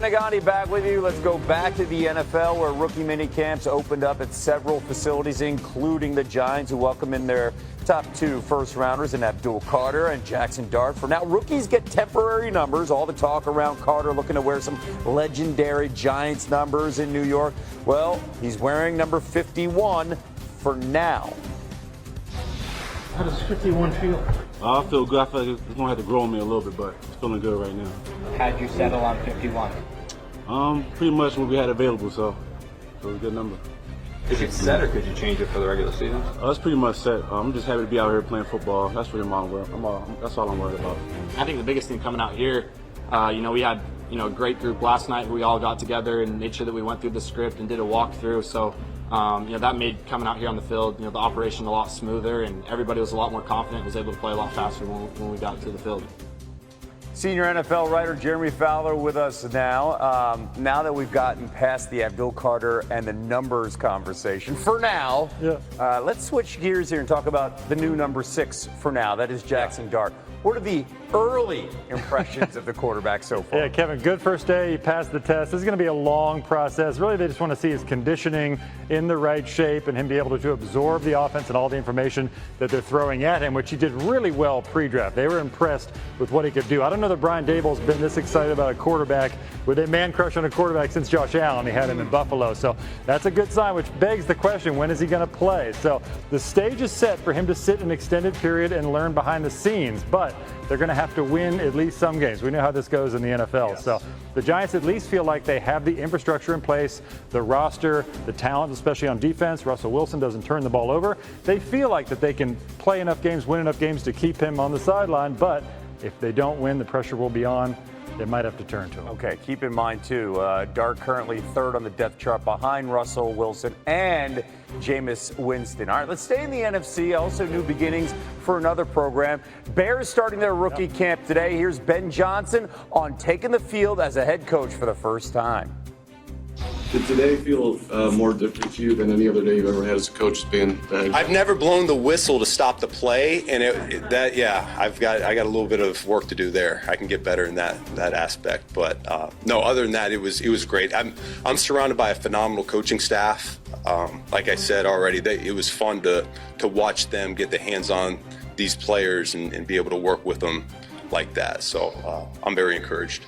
Nagani back with you. Let's go back to the NFL where rookie mini camps opened up at several facilities, including the Giants, who welcome in their top 2 first-rounders in Abdul Carter and Jaxson Dart. For now, rookies get temporary numbers. All the talk around Carter looking to wear some legendary Giants numbers in New York. Well, he's wearing number 51 for now. How does 51 feel? I feel good. I feel like it's going to have to grow on me a little bit, but it's feeling good right now. How'd you settle on 51? Pretty much what we had available, so it was a good number. Is it set, or could you change it for the regular season? It's pretty much set. I'm just happy to be out here playing football. That's really that's all I'm worried about. I think the biggest thing coming out here, we had a great group last night. We all got together and made sure that we went through the script and did a walkthrough. So that made coming out here on the field, the operation a lot smoother, and everybody was a lot more confident, was able to play a lot faster when we got to the field. Senior NFL writer Jeremy Fowler with us now. Now that we've gotten past the Abdul Carter and the numbers conversation, for now, let's switch gears here and talk about the new number 6 for now. That is Jaxson Dart. What are the early impressions of the quarterback so far? Yeah, Kevin, good first day. He passed the test. This is going to be a long process. Really, they just want to see his conditioning in the right shape and him be able to absorb the offense and all the information that they're throwing at him, which he did really well pre-draft. They were impressed with what he could do. I don't know that Brian Daboll's been this excited about a quarterback with a man crush on a quarterback since Josh Allen. He had him in Buffalo. So that's a good sign, which begs the question, when is he going to play? So the stage is set for him to sit an extended period and learn behind the scenes, but they're going to have to win at least some games. We know how this goes in the NFL. Yes. So the Giants at least feel like they have the infrastructure in place, the roster, the talent, especially on defense. Russell Wilson doesn't turn the ball over. They feel like that they can play enough games, win enough games to keep him on the sideline. But if they don't win, the pressure will be on. They might have to turn to him. Okay, keep in mind, too, Dart currently 3rd on the depth chart behind Russell Wilson and Jameis Winston. All right, let's stay in the NFC. Also, new beginnings for another program. Bears starting their rookie camp today. Here's Ben Johnson on taking the field as a head coach for the first time. Did today feel more different to you than any other day you've ever had as a coach? I've never blown the whistle to stop the play, and I got a little bit of work to do there. I can get better in that aspect, but no. Other than that, it was great. I'm surrounded by a phenomenal coaching staff. Like I said already, it was fun to watch them get the hands on these players and be able to work with them like that. So I'm very encouraged.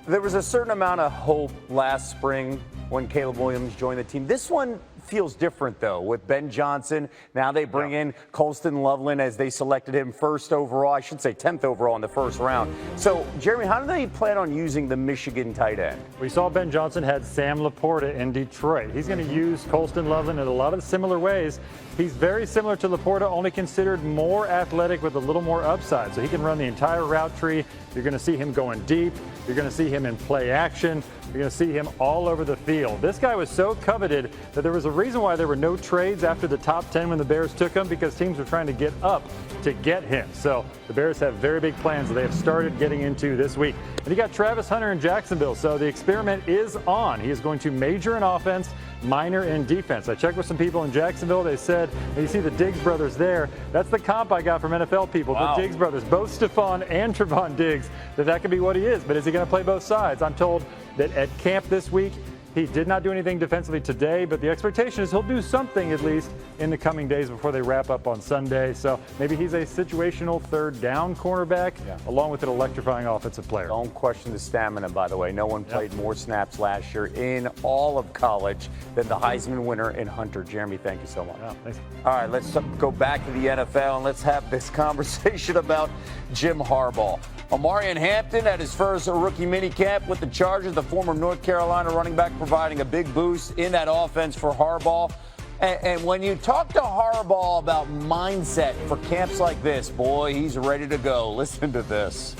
There was a certain amount of hope last spring when Caleb Williams joined the team. This one feels different, though, with Ben Johnson. Now they bring in Colston Loveland as they selected him 1st overall. I should say 10th overall in the 1st round. So, Jeremy, how do they plan on using the Michigan tight end? We saw Ben Johnson had Sam Laporta in Detroit. He's going to use Colston Loveland in a lot of similar ways. He's very similar to Laporta, only considered more athletic with a little more upside. So he can run the entire route tree. You're going to see him going deep. You're going to see him in play action. You're going to see him all over the field. This guy was so coveted that there was a reason why there were no trades after the top 10 when the Bears took him, because teams were trying to get up to get him. So the Bears have very big plans that they have started getting into this week. And you got Travis Hunter in Jacksonville. So the experiment is on. He is going to major in offense, minor in defense. I checked with some people in Jacksonville. They said, and you see the Diggs brothers there. That's the comp I got from NFL people. Wow. The Diggs brothers, both Stephon and Trevon Diggs, that could be what he is. But is he going to play both sides? I'm told that at camp this week, he did not do anything defensively today, but the expectation is he'll do something at least in the coming days before they wrap up on Sunday. So maybe he's a situational 3rd down cornerback, along with an electrifying offensive player. Don't question the stamina, by the way. No one played more snaps last year in all of college than the Heisman winner in Hunter. Jeremy, thank you so much. Yeah, thanks. All right, let's go back to the NFL and let's have this conversation about Jim Harbaugh. Omarion Hampton at his first rookie minicamp with the Chargers, the former North Carolina running back, providing a big boost in that offense for Harbaugh. And when you talk to Harbaugh about mindset for camps like this, boy, he's ready to go. Listen to this.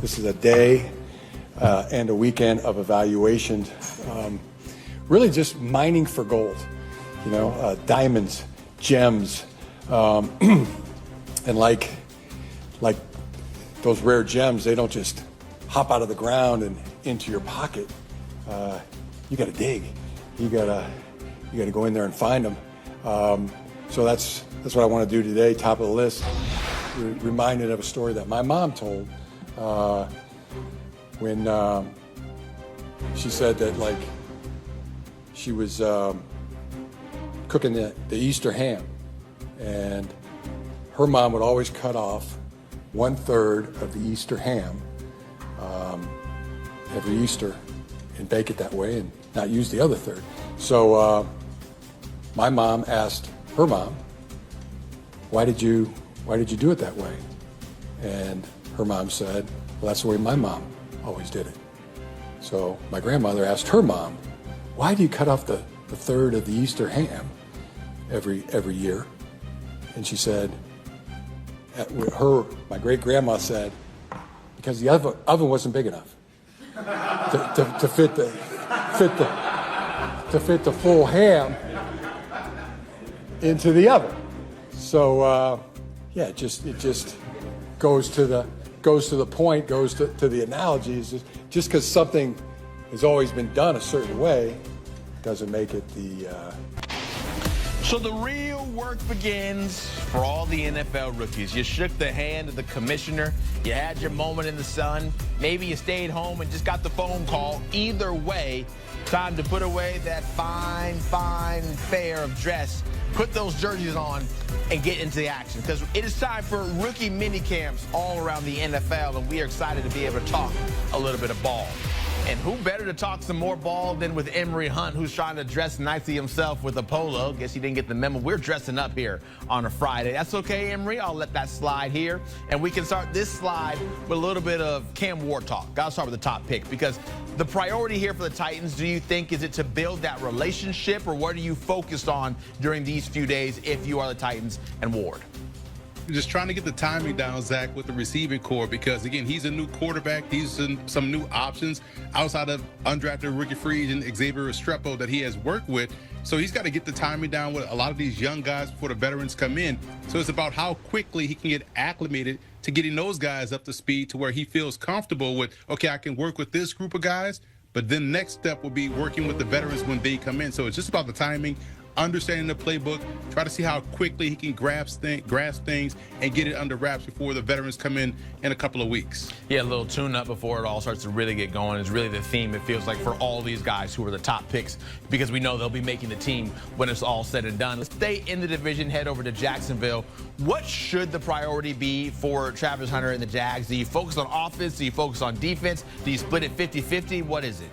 This is a day and a weekend of evaluation, really just mining for gold, diamonds, gems, and like those rare gems, they don't just hop out of the ground and into your pocket. You got to dig. You got to go in there and find them. So that's what I want to do today. Top of the list. Reminded of a story that my mom told when she said that, like, she was cooking the Easter ham, and her mom would always cut off 1/3 of the Easter ham every Easter and bake it that way and not use the other third. So my mom asked her mom, why did you do it that way? And her mom said, well, that's the way my mom always did it. So my grandmother asked her mom, why do you cut off the third of the Easter ham every year? And she said, my great grandma said, because the oven wasn't big enough to fit the full ham into the oven. So yeah, it just goes to the point, goes to the analogies. Just because something has always been done a certain way doesn't make it the. So the real work begins for all the NFL rookies. You shook the hand of the commissioner. You had your moment in the sun. Maybe you stayed home and just got the phone call. Either way, time to put away that fine fare of dress, put those jerseys on, and get into the action. Because it is time for rookie mini camps all around the NFL, and we are excited to be able to talk a little bit of ball. And who better to talk some more ball than with Emory Hunt, who's trying to dress nicely himself with a polo. Guess he didn't get the memo. We're dressing up here on a Friday. That's okay, Emory. I'll let that slide here. And we can start this slide with a little bit of Cam Ward talk. Got to start with the top pick, because the priority here for the Titans, do you think, is it to build that relationship, or what are you focused on during these few days if you are the Titans and Ward? Just trying to get the timing down, Zach, with the receiving core, because, again, he's a new quarterback. He's some new options outside of undrafted rookie free agent Xavier Restrepo that he has worked with. So he's got to get the timing down with a lot of these young guys before the veterans come in. So it's about how quickly he can get acclimated to getting those guys up to speed to where he feels comfortable with, okay, I can work with this group of guys, but then next step will be working with the veterans when they come in. So it's just about the timing, understanding the playbook, try to see how quickly he can grasp things and get it under wraps before the veterans come in a couple of weeks. Yeah, a little tune-up before it all starts to really get going is really the theme, it feels like, for all these guys who are the top picks, because we know they'll be making the team when it's all said and done. Let's stay in the division, head over to Jacksonville. What should the priority be for Travis Hunter and the Jags? Do you focus on offense? Do you focus on defense? Do you split it 50-50? What is it?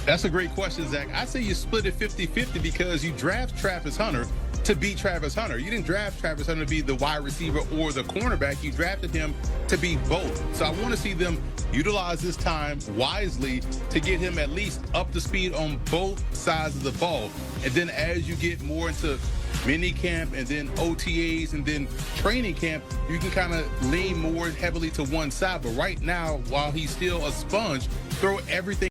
That's a great question, Zach. I say you split it 50-50 because you draft Travis Hunter to be Travis Hunter. You didn't draft Travis Hunter to be the wide receiver or the cornerback. You drafted him to be both. So I want to see them utilize this time wisely to get him at least up to speed on both sides of the ball. And then as you get more into mini camp and then OTAs and then training camp, you can kind of lean more heavily to one side. But right now, while he's still a sponge, throw everything